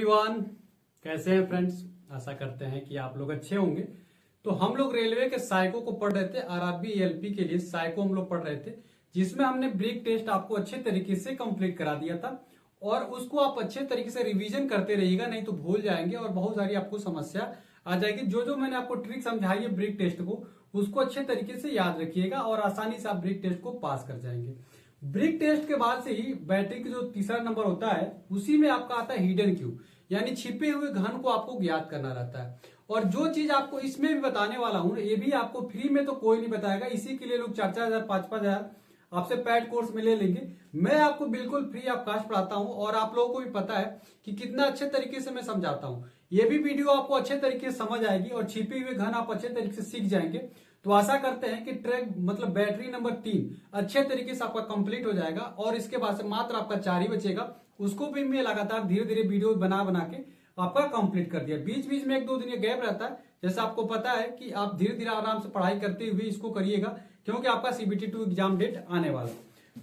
Everyone, कैसे हैं friends. आशा करते हैं कि आप लोग अच्छे होंगे। तो हम लोग रेलवे के साइको को पढ़ रहे थे, आरआरबी एलपी के लिए साइको हम लोग पढ़ रहे थे, जिसमें हमने ब्रीक टेस्ट आपको अच्छे तरीके से कंप्लीट करा दिया था। और उसको आप अच्छे तरीके से रिवीजन करते रहिएगा, नहीं तो भूल जाएंगे और बहुत सारी आपको समस्या आ जाएगी। जो जो मैंने आपको ट्रिक समझाई है ब्रीक टेस्ट को, उसको अच्छे तरीके से याद रखिएगा और आसानी से आप ब्रीक टेस्ट को पास कर जाएंगे। ब्रीक टेस्ट के बाद से ही बैटरी का जो तीसरा नंबर होता है, उसी में आपका आता है हिडन क्यू, यानी छिपे हुए घन को आपको ज्ञात करना रहता है। और जो चीज आपको इसमें भी बताने वाला हूं, ये भी आपको फ्री में तो कोई नहीं बताएगा। इसी के लिए लोग 4-4 हजार 5-5 हजार आपसे पैड कोर्स में ले लेंगे। मैं आपको बिल्कुल फ्री ऑफ कॉस्ट पढ़ाता हूं और आप लोगों को भी पता है कि कितना अच्छे तरीके से मैं समझाता हूं। ये भी वीडियो आपको अच्छे तरीके से समझ आएगी और छिपे हुए घन आप अच्छे तरीके से सीख जाएंगे। तो आशा करते हैं कि ट्रैक मतलब बैटरी नंबर 3 अच्छे तरीके से आपका कंप्लीट हो जाएगा और इसके बाद से मात्र आपका 4 ही बचेगा। उसको भी मैं लगातार धीरे धीरे वीडियो बना बना के आपका कंप्लीट कर दिया। बीच बीच में 1-2 दिन गैप रहता है, जैसा आपको पता है कि आप धीरे धीरे आराम से पढ़ाई करते हुए इसको करिएगा, क्योंकि आपका CBT 2 एग्जाम डेट आने वाला है।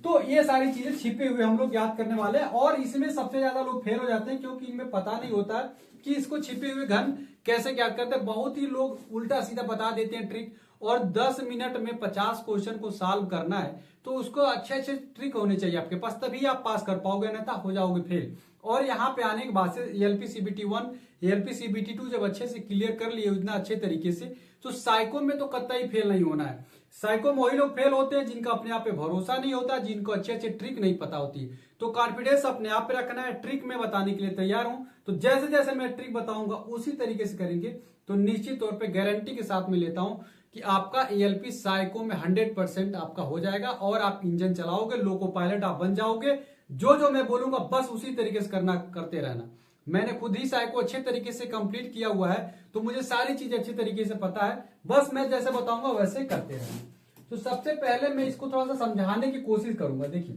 तो ये सारी चीजें छिपे हुए हम लोग याद करने वाले हैं। और इसमें सबसे ज्यादा लोग फेल हो जाते हैं, क्योंकि इनमें पता नहीं होता है कि इसको छिपे हुए घन कैसे याद करते हैं। बहुत ही लोग उल्टा सीधा बता देते हैं ट्रिक, और 10 मिनट में 50 क्वेश्चन को सॉल्व करना है तो उसको अच्छे अच्छे ट्रिक होने चाहिए आपके पास, तभी आप पास कर पाओगे, नहीं तो हो जाओगे फेल। और यहाँ पे आने के बाद से एलपी CBT 1 एलपी CBT 2 जब अच्छे से क्लियर कर लिए इतना अच्छे तरीके से, तो साइको में तो कतई फेल नहीं होना है। साइको में वही लोग फेल होते हैं जिनका अपने आप पे भरोसा नहीं होता, जिनको अच्छे अच्छे ट्रिक नहीं पता होती। तो कॉन्फिडेंस अपने आप पे रखना है। ट्रिक में बताने के लिए तैयार हूं, तो जैसे जैसे मैं ट्रिक बताऊंगा उसी तरीके से करेंगे तो निश्चित तौर पे गारंटी के साथ में लेता हूं कि आपका एलपी साइको में 100% आपका हो जाएगा और आप इंजन चलाओगे, लोको पायलट आप बन जाओगे। जो जो मैं बोलूंगा बस उसी तरीके से करते रहना। मैंने खुद ही साइको अच्छे तरीके से कंप्लीट किया हुआ है, तो मुझे सारी चीजें अच्छे तरीके से पता है। बस मैं जैसे बताऊंगा वैसे करते रहना। तो सबसे पहले मैं इसको थोड़ा सा समझाने की कोशिश करूंगा। देखिए,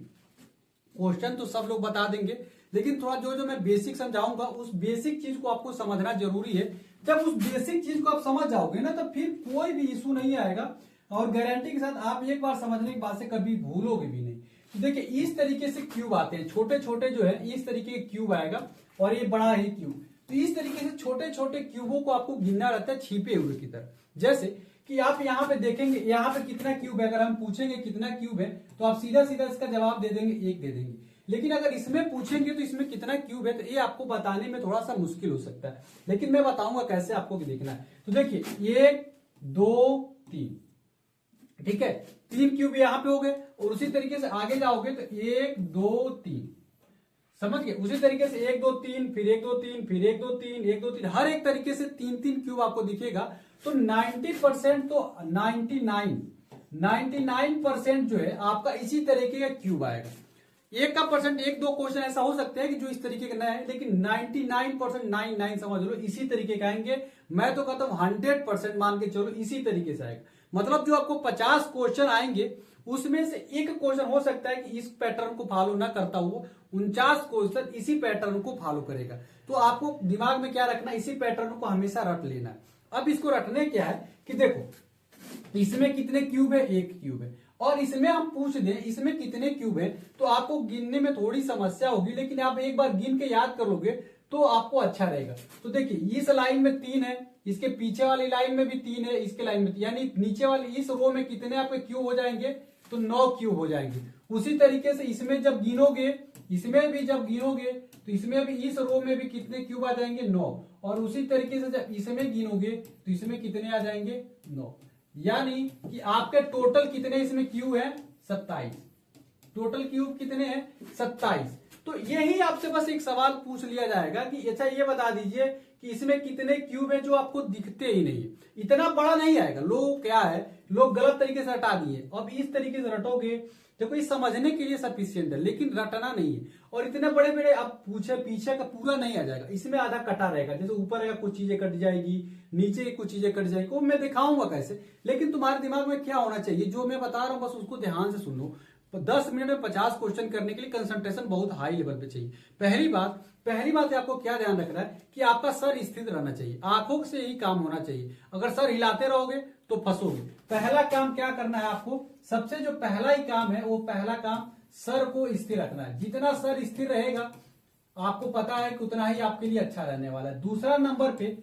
क्वेश्चन तो सब लोग बता देंगे, लेकिन थोड़ा जो जो मैं बेसिक समझाऊंगा उस बेसिक चीज को आपको समझना जरूरी है। जब उस बेसिक चीज को आप समझ जाओगे ना, तो फिर कोई भी इशू नहीं आएगा और गारंटी के साथ आप एक बार समझने के बाद से कभी भूलोगे भी नहीं। तो देखिए, इस तरीके से क्यूब आते हैं, छोटे छोटे जो है इस तरीके के क्यूब आएगा और ये बड़ा है क्यूब। तो इस तरीके से छोटे छोटे क्यूबों को आपको गिनना रहता है छिपे हुए की तरह। जैसे कि आप यहाँ पे देखेंगे, यहाँ पे कितना क्यूब है, अगर हम पूछेंगे कितना क्यूब है तो आप सीधा सीधा इसका जवाब दे देंगे, 1 दे देंगे। लेकिन अगर इसमें पूछेंगे तो इसमें कितना क्यूब है, तो ये आपको बताने में थोड़ा सा मुश्किल हो सकता है, लेकिन मैं बताऊंगा कैसे आपको देखना है। तो देखिए, 1 2 3, ठीक है, 3 क्यूब यहाँ पे हो गए। और उसी तरीके से आगे जाओगे तो 1 2 3, समझ गए। उसी तरीके से 1 2 3, फिर 1 2 3, फिर 1 2 3, 1 2 3, हर एक तरीके से 3-3 क्यूब आपको दिखेगा। तो 90% तो 99% जो है आपका इसी तरीके का क्यूब आएगा। 1% 1-2 क्वेश्चन ऐसा हो सकते हैं कि जो इस तरीके का है, लेकिन 99% 99 समझ लो इसी तरीके का आएंगे। मैं तो कहता हूं 100% मान के चलो इसी तरीके से आएगा। मतलब जो आपको 50 क्वेश्चन आएंगे उसमें से एक क्वेश्चन हो सकता है कि इस पैटर्न को फॉलो ना करता हुआ 49 क्वेश्चन इसी पैटर्न को फॉलो करेगा। तो आपको दिमाग में क्या रखना, इसी पैटर्न को हमेशा रट लेना है। अब इसको रटने क्या है कि देखो, इसमें कितने क्यूब है, 1 क्यूब है। और इसमें हम पूछ दें इसमें कितने क्यूब है, तो आपको गिनने में थोड़ी समस्या होगी, लेकिन आप एक बार गिन के याद कर लोगे तो आपको अच्छा रहेगा। तो देखिए, इस लाइन में 3 है, इसके पीछे वाली लाइन में भी 3 है, इसके लाइन में, यानी नीचे वाली इस रो में कितने आपके क्यूब हो जाएंगे, तो 9 क्यूब हो जाएंगे। उसी तरीके से इसमें जब गिनोगे, इसमें भी जब गिनोगे तो इसमें भी इस रो में भी कितने क्यूब आ जाएंगे, 9। और उसी तरीके से जब इसमें गिनोगे तो इसमें कितने आ जाएंगे, 9। यानी कि आपके टोटल कितने इसमें क्यूब है, 27। टोटल क्यूब कितने हैं, 27। तो यही आपसे बस एक सवाल पूछ लिया जाएगा कि अच्छा ये बता दीजिए कि इसमें कितने क्यूब है जो आपको दिखते ही नहीं है। इतना बड़ा नहीं आएगा, लोग क्या है, लोग गलत तरीके से हटा दिए। अब इस तरीके से रटोगे, देखो ये समझने के लिए सफिशियंट है, लेकिन रटना नहीं है। और इतने बड़े बड़े आप पूछे पीछे का पूरा नहीं आ जाएगा, इसमें आधा कटा रहेगा। जैसे ऊपर रहेगा कुछ चीजें कट जाएगी, नीचे कुछ चीजें कट जाएगी, वो मैं दिखाऊंगा कैसे। लेकिन तुम्हारे दिमाग में क्या होना चाहिए, जो मैं बता रहा हूं बस उसको ध्यान से सुनो। 10 मिनट में 50 क्वेश्चन करने के लिए कंसंट्रेशन बहुत हाई लेवल पे चाहिए। पहली बात आपको क्या ध्यान रखना है कि आपका सर स्थिर रहना चाहिए, आंखों से ही काम होना चाहिए। अगर सर हिलाते रहोगे तो फंसोगे। पहला काम क्या करना है आपको, सबसे जो पहला ही काम है वो पहला काम सर को स्थिर रखना है। जितना सर स्थिर रहेगा आपको पता है कि उतना ही आपके लिए अच्छा रहने वाला है। दूसरा नंबर पे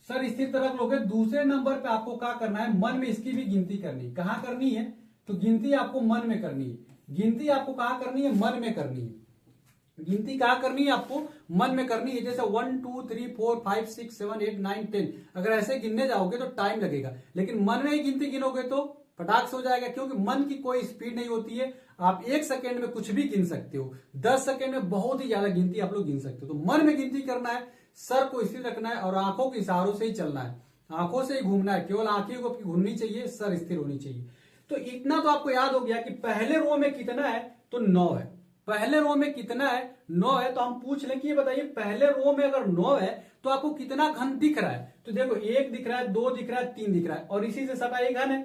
सर स्थिर तरफ लोगे, दूसरे नंबर पे आपको क्या करना है, मन में इसकी भी गिनती करनी। कहाँ करनी है, तो गिनती आपको मन में करनी है। गिनती आपको कहाँ करनी है, मन में करनी है। गिनती कहाँ करनी है, आपको मन में करनी है। जैसे 1 2 3 4 5 6 7 8 9 10 अगर ऐसे गिनने जाओगे तो टाइम लगेगा, लेकिन मन में ही गिनती गिनोगे तो फटाक से हो जाएगा, क्योंकि मन की कोई स्पीड नहीं होती है। आप 1 सेकेंड में कुछ भी गिन सकते हो, 10 सेकेंड में बहुत ही ज्यादा गिनती आप लोग गिन सकते हो। तो मन में गिनती करना है, सर को स्थिर रखना है और आंखों के इशारों से ही चलना है, आंखों से ही घूमना है, केवल आंखें को घूमनी चाहिए, सर स्थिर होनी चाहिए। तो इतना तो आपको याद हो गया कि पहले रो में कितना है, तो 9 है। पहले रो में कितना है, 9 है। तो हम पूछ लें कि ये बताइए पहले रो में अगर 9 है तो आपको कितना घन दिख रहा है, तो देखो 1 दिख रहा है, 2 दिख रहा है, 3 दिख रहा है और इसी से सटा एक घन है।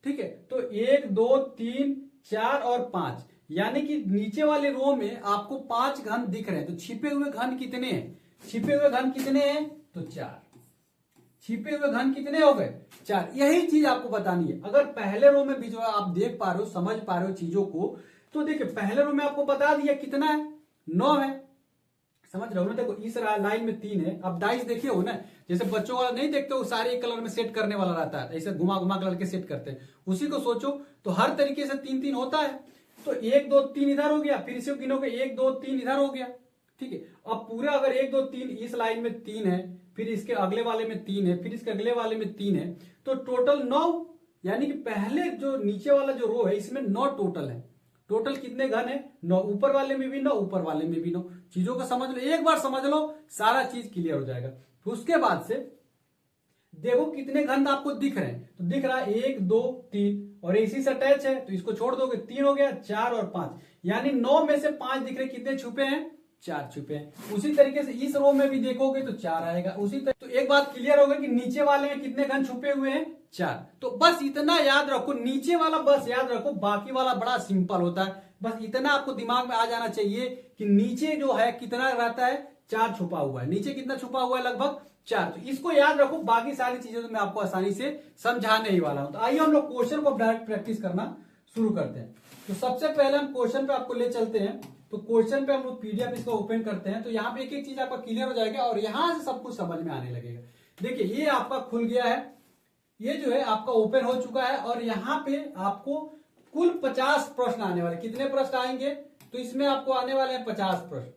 ठीक है, तो 1 2 3 4 और 5, यानी कि नीचे वाले रो में आपको 5 घन दिख रहे हैं। तो छिपे हुए घन कितने हैं, छिपे हुए घन कितने हैं, तो 4। छिपे हुए घन कितने हो गए, 4। यही चीज आपको बतानी है। अगर पहले रो में भी जो आप देख पा रहे हो, समझ पा रहे हो चीजों को, तो देखिए पहले रो में आपको बता दिया कितना है, 9 है। समझ रहे हो ना, देखो इस लाइन में 3 है। अब डाइस देखिए हो ना, जैसे बच्चों वाला नहीं देखते हो, सारे एक कलर में सेट करने वाला रहता है, ऐसे घुमा घुमा कलर के सेट करते हैं, उसी को सोचो। तो हर तरीके से 3 3 होता है। तो 1 2 3 इधर हो गया, फिर इसे गिनोगे 1 2 3 इधर हो गया। ठीक है, अब पूरा अगर 1 2 3 इस लाइन में 3 है, फिर इसके अगले वाले में 3 है, फिर इसके अगले वाले में 3 है, तो टोटल 9। यानी कि पहले जो नीचे वाला जो रो है इसमें 9 टोटल है। टोटल कितने घन है, 9। ऊपर वाले में भी 9, ऊपर वाले में भी 9। चीजों को समझ लो, एक बार समझ लो सारा चीज क्लियर हो जाएगा। फिर उसके बाद से देखो कितने घन आपको दिख रहे हैं, तो दिख रहा है 1 2 3 और इसी से अटैच है, तो इसको छोड़ दोगे 3 हो गया, 4 और 5, यानी 9 में से 5 दिख रहे, कितने छुपे हैं, 4 छुपे हैं। उसी तरीके से इस रो में भी देखोगे तो 4 आएगा। उसी तो एक बात क्लियर होगा कि नीचे वाले में कितने घन छुपे हुए हैं, 4। तो बस इतना याद रखो, नीचे वाला बस याद रखो, बाकी वाला बड़ा सिंपल होता है। बस इतना आपको दिमाग में आ जाना चाहिए कि नीचे जो है कितना रहता है, 4 छुपा हुआ है। नीचे कितना छुपा हुआ है, लगभग 4। तो इसको याद रखो, बाकी सारी चीजें तो मैं आपको आसानी से समझाने ही वाला हूं। तो आइए हम लोग क्वेश्चन को डायरेक्ट प्रैक्टिस करना शुरू करते हैं। तो सबसे पहले हम क्वेश्चन पे आपको ले चलते हैं। तो क्वेश्चन पे हम लोग पीडीएफ इसका ओपन करते हैं, तो यहाँ पे एक एक चीज आपका क्लियर हो जाएगा और यहां से सब कुछ समझ में आने लगेगा। देखिए ये आपका खुल गया है, ये जो है आपका ओपन हो चुका है और यहाँ पे आपको कुल 50 प्रश्न आने वाले। कितने प्रश्न आएंगे, तो इसमें आपको आने वाले हैं 50 प्रश्न।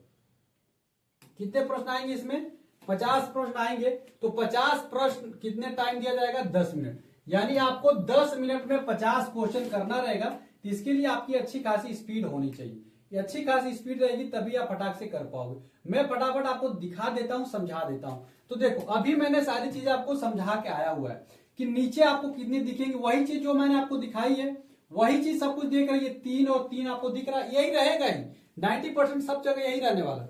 कितने प्रश्न आएंगे इसमें, 50 प्रश्न आएंगे। तो 50 प्रश्न कितने टाइम दिया जाएगा, 10 मिनट। यानी आपको 10 मिनट में 50 क्वेश्चन करना रहेगा। तो इसके लिए आपकी अच्छी खासी स्पीड होनी चाहिए। ये अच्छी खासी स्पीड रहेगी तभी आप फटाक से कर पाओगे। मैं फटाफट आपको दिखा देता हूं, समझा देता हूं। तो देखो अभी मैंने सारी चीजें आपको समझा के आया हुआ है कि नीचे आपको कितनी दिखेंगी, वही चीज जो मैंने आपको दिखाई है वही चीज सब कुछ देख रही है। 3 और 3 आपको दिख रहा है, यही रहेगा ही 90% सब जगह यही रहने वाला।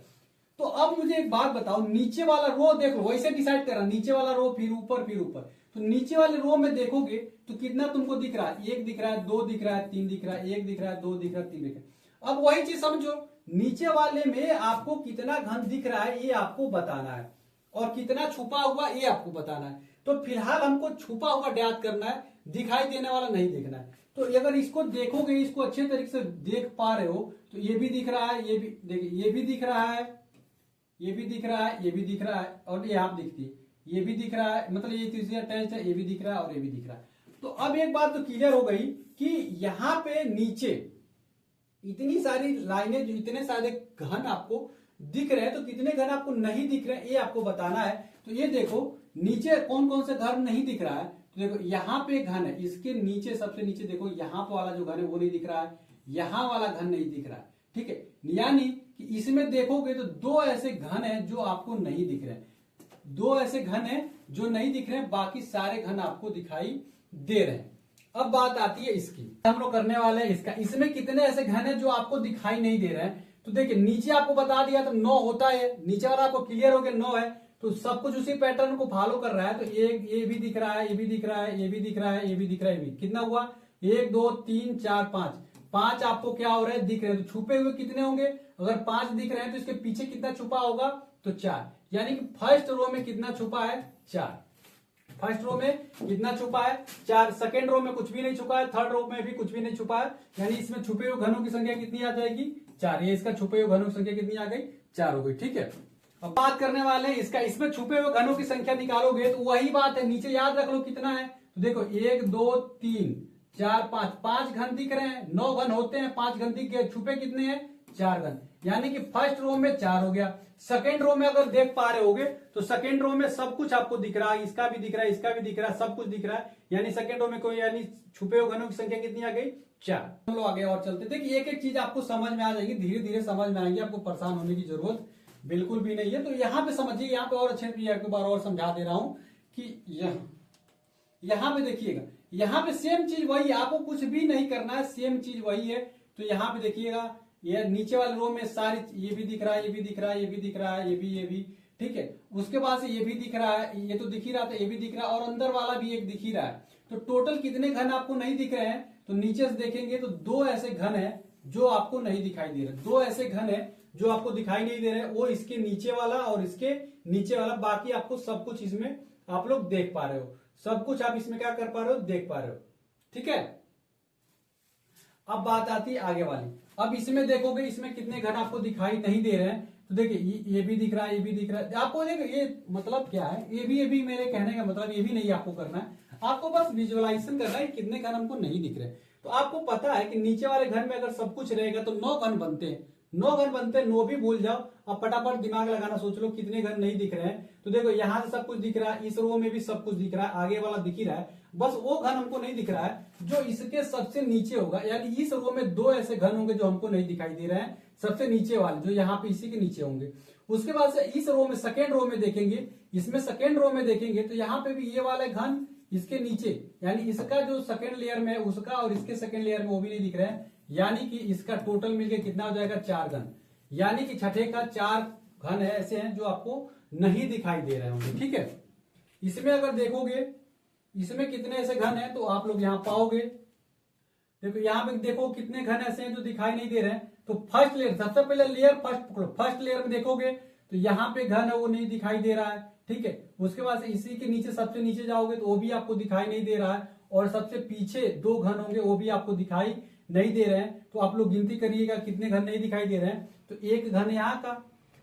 तो अब मुझे एक बात बताओ, नीचे वाला रो देख लो, वैसे डिसाइड करा, नीचे वाला रो फिर ऊपर फिर ऊपर। तो नीचे वाले रो में देखोगे तो कितना तुमको दिख रहा है, 1 दिख रहा है, 2 दिख रहा है, 3 दिख रहा है, 1 दिख रहा है, 2 दिख रहा है, 3 दिख रहा है। अब वही चीज समझो, नीचे वाले में आपको कितना घन दिख रहा है ये आपको बताना है और कितना छुपा हुआ ये आपको बताना है। तो फिलहाल हमको छुपा हुआ ज्ञात करना है, दिखाई देने वाला नहीं देखना है। तो अगर इसको देखोगे, इसको अच्छे तरीके से देख पा रहे हो, तो ये भी दिख रहा है, ये भी देखिए, ये भी दिख रहा है, ये भी दिख रहा है, ये भी दिख रहा है और ये आप दिखती है, ये भी दिख रहा है, मतलब ये तीसरी अटैच है, ये भी दिख रहा है और ये भी दिख रहा है। तो अब एक बात तो क्लियर हो गई कि यहाँ पे नीचे इतनी सारी लाइनें, जो इतने सारे घन आपको दिख रहे हैं, तो कितने घन आपको नहीं दिख रहे हैं ये आपको बताना है। तो ये देखो नीचे कौन कौन से घन नहीं दिख रहा है, तो देखो यहाँ पे घन है, इसके नीचे सबसे नीचे देखो, यहाँ पे वाला जो घन है वो नहीं दिख रहा है, यहाँ वाला घन नहीं दिख रहा है। ठीक है, यानी कि इसमें देखोगे तो 2 ऐसे घन है जो आपको नहीं दिख रहे हैं, 2 ऐसे घन है जो नहीं दिख रहे हैं, बाकी सारे घन आपको दिखाई दे रहे हैं। अब बात आती है इसकी, हम लोग करने वाले हैं इसका, इसमें कितने ऐसे घन है जो आपको दिखाई नहीं दे रहे हैं। तो देखिए नीचे आपको बता दिया तो 9 होता है, नीचे वाला आपको क्लियर हो गया 9 है, तो सब कुछ उसी पैटर्न को फॉलो कर रहा है। तो ये भी दिख रहा है, ये भी दिख रहा है, ये भी दिख रहा है, ये भी दिख रहा है, ये भी। कितना हुआ, 1 2 3 4 5, 5 आपको क्या हो रहा है, दिख रहे हैं। तो छुपे हुए कितने होंगे, अगर 5 दिख रहे हैं तो इसके पीछे कितना छुपा होगा, तो 4। यानी कि फर्स्ट रो में कितना छुपा है, 4। फर्स्ट रो में कितना छुपा है, 4। सेकेंड रो में कुछ भी नहीं छुपा है, थर्ड रो में भी कुछ भी नहीं छुपा है, यानी इसमें छुपे हुए घनों की संख्या कितनी आ जाएगी, 4। ये इसका छुपे हुए घनों की संख्या कितनी आ गई, 4 हो गई। ठीक है, अब बात करने वाले हैं इसका, इसमें छुपे हुए घनों की संख्या निकालोगे तो वही बात है, नीचे याद रख लो कितना है। तो देखो 1 2 3 4 5, 5 घन दिख रहे हैं, 9 घन होते हैं, 5 घन दिख गए, छुपे कितने हैं 4 घन, यानी कि फर्स्ट रो में 4 हो गया। सेकेंड रो में अगर देख पा रहे होगे तो सेकेंड रो में सब कुछ आपको दिख रहा है, इसका भी दिख रहा है, इसका भी दिख रहा है, सब कुछ दिख रहा है, यानी सेकेंड रो में कोई, यानी छुपे हुए घनों की संख्या कितनी आ गई 4। हम लोग आगे और चलते, देखिए एक एक चीज आपको समझ में आ जाएगी, धीरे धीरे समझ में आएंगे, आपको परेशान होने की जरूरत बिल्कुल भी नहीं है। तो यहाँ पे समझिए, यहाँ पे और अच्छे एक बार और समझा दे रहा हूं कि यहाँ पे देखिएगा, यहाँ पे सेम चीज वही है, आपको कुछ भी नहीं करना है, सेम चीज वही है। तो यहाँ पे देखिएगा, ये नीचे वाले रो में सारी, ये भी दिख रहा है, ये भी दिख रहा है, ये भी दिख रहा है, ये भी, ठीक है। उसके बाद से ये भी दिख रहा है, ये तो दिख ही रहा था, ये भी दिख रहा है, और अंदर वाला भी एक दिख ही रहा है। तो टोटल कितने घन आपको नहीं दिख रहे हैं, तो नीचे से देखेंगे तो 2 ऐसे घन है जो आपको नहीं दिखाई दे रहे, 2 ऐसे घन है जो आपको दिखाई नहीं दे रहे, वो इसके नीचे वाला और इसके नीचे वाला, बाकी आपको सब कुछ इसमें आप लोग देख पा रहे हो, सब कुछ आप इसमें क्या कर पा रहे हो, देख पा रहे हो। ठीक है, अब बात आती है आगे वाली। अब इसमें देखोगे, इसमें कितने घन आपको दिखाई नहीं दे रहे हैं, तो देखिए ये भी दिख रहा है, ये भी दिख रहा है आपको। देखो ये मतलब क्या है, ये भी मेरे कहने का मतलब ये भी नहीं आपको करना है, आपको बस विजुअलाइजेशन करना है कितने घन हमको नहीं दिख रहे। तो आपको पता है कि नीचे वाले घन में अगर सब कुछ रहेगा तो 9 घन बनते हैं, 9 घन बनते हैं, 9 भी भूल जाओ, अब फटाफट दिमाग लगाना सोच लो कितने घन नहीं दिख रहे हैं। तो देखो यहाँ से सब कुछ दिख रहा है, इस रो में भी सब कुछ दिख रहा है, आगे वाला दिख ही रहा है, बस वो घन हमको नहीं दिख रहा है जो इसके सबसे नीचे होगा, यानी इस रो में 2 ऐसे घन होंगे जो हमको नहीं दिखाई दे रहे हैं, सबसे नीचे वाले जो यहाँ पे इसी के नीचे होंगे। उसके बाद से इस रो में, सेकेंड रो में देखेंगे, इसमें सेकेंड रो में देखेंगे तो यहाँ पे भी ये वाले घन इसके नीचे, यानी इसका जो सेकेंड लेयर में है उसका और इसके सेकेंड लेयर में वो भी नहीं दिख रहे हैं, यानी कि इसका टोटल मिलकर कितना हो जाएगा 4 घन, यानी कि छठे का 4 घन है ऐसे हैं जो आपको नहीं दिखाई दे रहे होंगे। ठीक है, इसमें अगर देखोगे इसमें कितने ऐसे घन हैं तो आप लोग यहाँ पाओगे, देखो यहाँ पे देखो कितने घन ऐसे हैं जो दिखाई नहीं दे रहे हैं। तो फर्स्ट लेयर, सबसे पहले लेयर फर्स्ट पकड़ो, फर्स्ट लेयर में देखोगे तो यहाँ पे घन है वो नहीं दिखाई दे रहा है। ठीक है, उसके बाद इसी के नीचे सबसे नीचे जाओगे तो वो भी आपको दिखाई नहीं दे रहा है, और सबसे पीछे 2 घन होंगे वो भी आपको दिखाई नहीं दे रहे हैं। तो आप लोग गिनती करिएगा कितने घन नहीं दिखाई दे रहे हैं। तो 1 घन यहाँ का,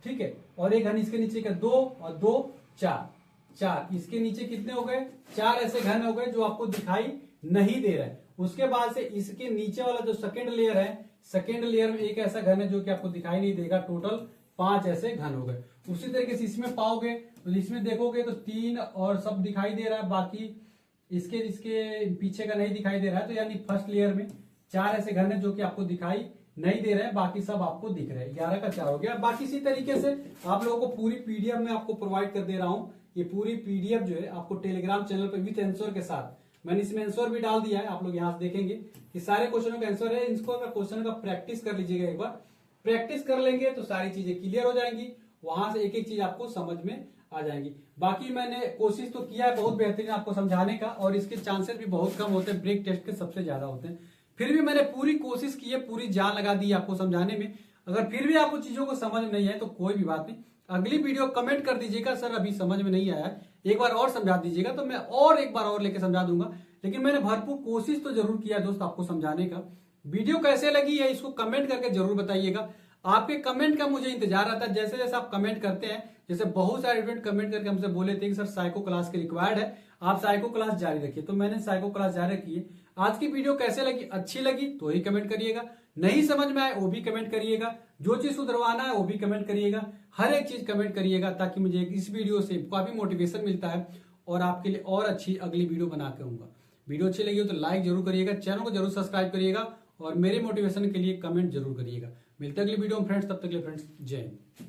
ठीक है, और 1 घन इसके नीचे का, 2 और 2 4, इसके नीचे कितने हो गए 4 ऐसे घन हो गए जो आपको दिखाई नहीं दे रहे हैं। उसके बाद से इसके नीचे वाला जो सेकेंड लेयर है, सेकेंड लेयर में एक ऐसा घन है जो कि आपको दिखाई नहीं देगा, टोटल 5 ऐसे घन हो गए। उसी तरीके से इसमें पाओगे तो इसमें देखोगे तो 3 और सब दिखाई दे रहा है, बाकी इसके पीछे का नहीं दिखाई दे रहा है। तो यानी फर्स्ट लेयर में 4 ऐसे घन है जो कि आपको दिखाई नहीं दे रहे हैं, बाकी सब आपको दिख रहे हैं। 11 का 4 हो गया। बाकी इसी तरीके से आप लोगों को पूरी पीडीएफ में आपको प्रोवाइड कर दे रहा हूं। ये पूरी पीडीएफ जो है आपको टेलीग्राम चैनल पर विद आंसर के साथ, मैंने इसमें आंसर भी डाल दिया है, आप लोग यहाँ से देखेंगे कि सारे क्वेश्चनों का आंसर है। इसको अगर क्वेश्चन का प्रैक्टिस कर लीजिएगा, एक बार प्रैक्टिस कर लेंगे तो सारी चीजें क्लियर हो जाएंगी, वहां से एक एक चीज आपको समझ में आ जाएंगी। बाकी मैंने कोशिश तो किया है बहुत बेहतरीन आपको समझाने का, और इसके चांसेस भी बहुत कम होते हैं, ब्रेक टेस्ट के सबसे ज्यादा होते हैं। फिर भी मैंने पूरी कोशिश की है, पूरी जान लगा दी है आपको समझाने में। अगर फिर भी आपको चीजों को समझ में नहीं आए तो कोई भी बात नहीं, अगली वीडियो कमेंट कर दीजिएगा, सर अभी समझ में नहीं आया, एक बार और समझा दीजिएगा, तो मैं और एक बार और लेके समझा दूंगा। लेकिन मैंने भरपूर कोशिश तो जरूर किया दोस्त आपको समझाने का। वीडियो कैसे लगी है इसको कमेंट करके जरूर बताइएगा। आपके कमेंट का मुझे इंतजार रहता है, जैसे जैसे आप कमेंट करते हैं, जैसे बहुत सारे स्टूडेंट कमेंट करके हमसे बोले थे कि सर साइको क्लास के रिक्वायर्ड है, आप साइको क्लास जारी रखिए, तो मैंने साइको क्लास जारी रखी है। आज की वीडियो कैसे लगी, अच्छी लगी तो ही कमेंट करिएगा, नहीं समझ में आए वो भी कमेंट करिएगा, जो चीज सुधरवाना है वो भी कमेंट करिएगा, हर एक चीज कमेंट करिएगा, ताकि मुझे इस वीडियो से काफी मोटिवेशन मिलता है और आपके लिए और अच्छी अगली वीडियो बना के आऊंगा। वीडियो अच्छी लगी हो तो लाइक जरूर करिएगा, चैनल को जरूर सब्सक्राइब करिएगा और मेरे मोटिवेशन के लिए कमेंट जरूर करिएगा। मिलते हैं अगली वीडियो में फ्रेंड्स, तब तक के लिए फ्रेंड्स जय हिंद।